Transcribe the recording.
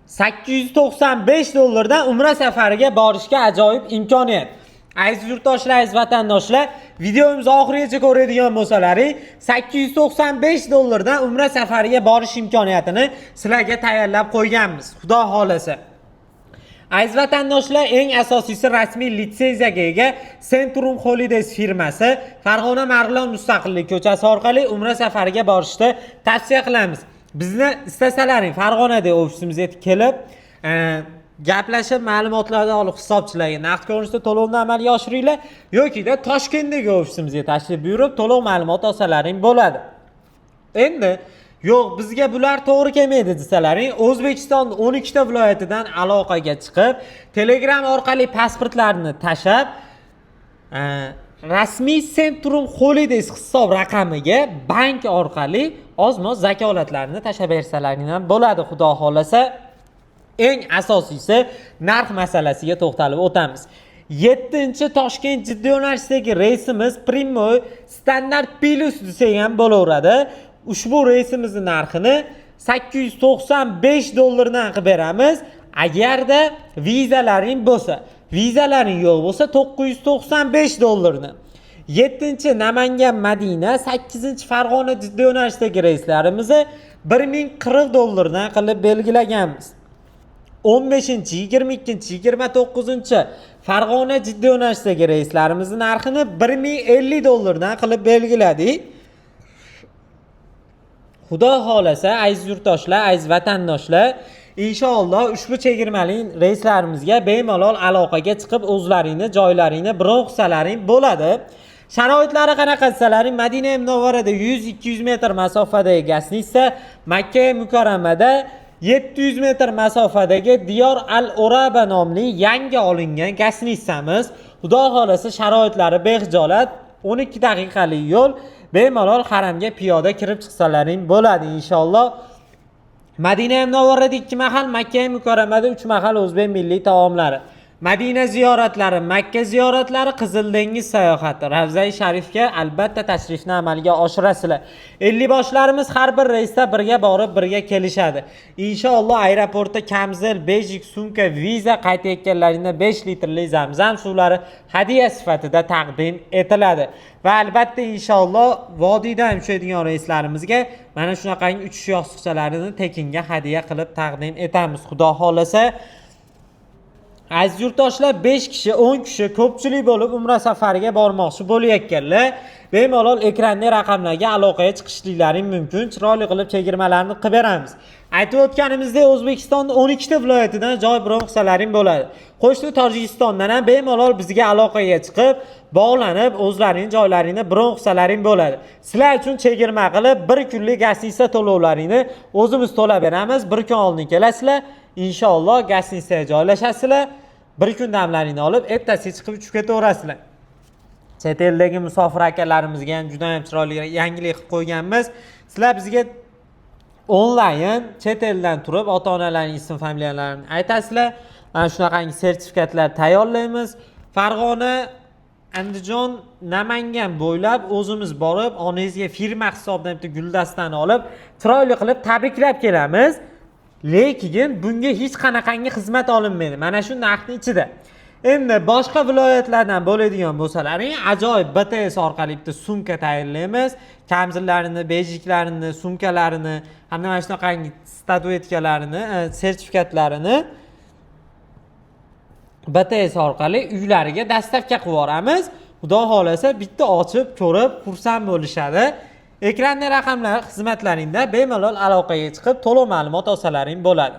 895 dollardan umra safariga borishga ajoyib imkoniyat. Aziz yurtdoshlar, aziz vatandoshlar, videomiz oxirigacha ko'radigan bo'lsalaring, 895 dollardan umra safariga borish imkoniyatini sizlarga tayyorlab qo'yganmiz. Xudo xolasa. Aziz vatandoshlar, eng asosiysi rasmiy litsenziyaga ega Centrum Holidays firmasi Farg'ona Marg'ilon Mustaqillik ko'chasi orqali umra safariga borishni tavsiya qilamiz. Bizni istasalaring Farg'onada ofisimizga kelib, gaplashib ma'lumotlarni olib hisobchilarga naqd ko'rinishda to'lovni amalga oshiringlar yoki-da Toshkentdagi ofisimizga tashrif buyurib to'lov ma'lumot olsalaring bo'ladi. Endi yo'q, bizga bular to'g'ri kelmaydi desalaring, O'zbekiston 12 ta viloyatidan aloqaga chiqib, Telegram orqali pasportlarni tashab, rasmiy Centrum Holidays hisob raqamiga bank orqali ozmoz zakolatlarni tashab bersalaring ham bo'ladi, xudo xolasa. Eng asosiysi narx masalasiga to'xtalib o'tamiz. 7-Toshkent jiddiy yo'nalishdagi reysimiz Primoy Standart Plus desak ham bo'laveradi. Ushbu reysimizning narxini 895 dollardan qilib beramiz. Agarda vizalaring bo'lsa, vizalaring yo'q bo'lsa 995 dollarni. 7-Namangan Madina, 8-Farg'ona jiddiy yo'nalishdagi reyslarimizni 1040 dollardan qilib belgilaganmiz. 15-22-29 Farg'ona jiddiy yo'nalishdagi reyslarimizni narxini 1050 dollardan qilib belgiladik. Xudo xolasa, aziz yurtdoshlar, aziz vatandoshlar, inshaalloh ushbu chegirmali reyslarimizga bemalol aloqaga chiqib o'zlaringni joylaringni bron qilsalaring bo'ladi. Sharoitlari qanaqa desalaring, Madina Munavvarada 100-200 metr masofadagi Gasnitsa, Makka Mukarramada 700 metr masofadagi Diyor Al-Oraba nomli yangi olingan Gasnitsamiz. Xudo xolasa sharoitlari bexijolat, 12 daqiqalik yo'l, bemalol haramga piyoda kirib chiqsalaring bo'ladi inshaalloh. Madina Munavvarada 2 mahal, Makka Mukarramada 3 mahal o'zbek milliy taomlari. Madina ziyoratlari, Makka ziyoratlari, Qizil dengiz sayohati, Ravza-i Sharifga albatta tashrifni amalga oshirasizlar. 50 boshlarimiz har bir reysda birga borib, birga kelishadi. Inshaalloh aeroportda kamzil, bejik, sumka, viza qaytayotganlaringda 5 litrli Zamzam suvlari hadiya sifatida taqdim etiladi. Va albatta inshaalloh vodiydan tushadigan reyslarimizga mana shunaqangi uchish yostiqchalarini tekinga hadiya qilib taqdim etamiz. Xudo xolasa. Aziz yurtdoshlar, 5 kishi, 10 kishi ko'pchilik bo'lib umra safariga bormoqchi bo'layotganlar, bemalol ekrandagi raqamlarga aloqaga chiqishliklaring mumkin. Chiroyli qilib chegirmalarni qilib beramiz. Aytib o'tganimizdek, O'zbekistonning 12 ta viloyatidan joy bron qilsalaring bo'ladi. Qo'shni Tojikistondan ham bemalol bizga aloqaga chiqib, bog'lanib, o'zlarining joylarini bron qilsalaring bo'ladi. Sizlar uchun chegirma qilib, bir kunlik Gasnitsa to'lovlarini o'zimiz to'lab beramiz. Bir kun oldin kelasizlar. Inshaalloh Gasnitsaga joylashasizlar. Bir kun damlaringni olib, ertasiga chiqib uchib ketaverasizlar. Chet eldagi musofir akalarimizga ham juda ham chiroyli yangilik qilib qo'yganmiz. Sizlar bizga onlayn chet eldan turib ota-onalarning ism familiyalarini aytasizlar. Mana shunaqangi sertifikatlar tayyorlaymiz. Farg'ona, Andijon, Namangan bo'ylab o'zimiz borib, onangizga firma hisobidan bitta guldastani olib, chiroyli qilib tabriklab kelamiz. Lekin bunga hech qanaqangi xizmat olinmaydi. Mana shu narxning ichida. Endi boshqa viloyatlardan bo'ladigan bo'lsalaring, ajoyib BTS orqali bitta sumka tayyorlaymiz. Kamzillarini, bejiklarini, sumkalarini, hamda mana shunaqangi statuetkalarini, sertifikatlarini BTS orqali uylariga dastavka qilib yuboramiz. Xudo xolasa bitta ochib, ko'rib, xursand bo'lishadi. Ekranda raqamlar xizmatlaringda bemalol aloqaga chiqib to'lov ma'lumot olsalaring bo'ladi.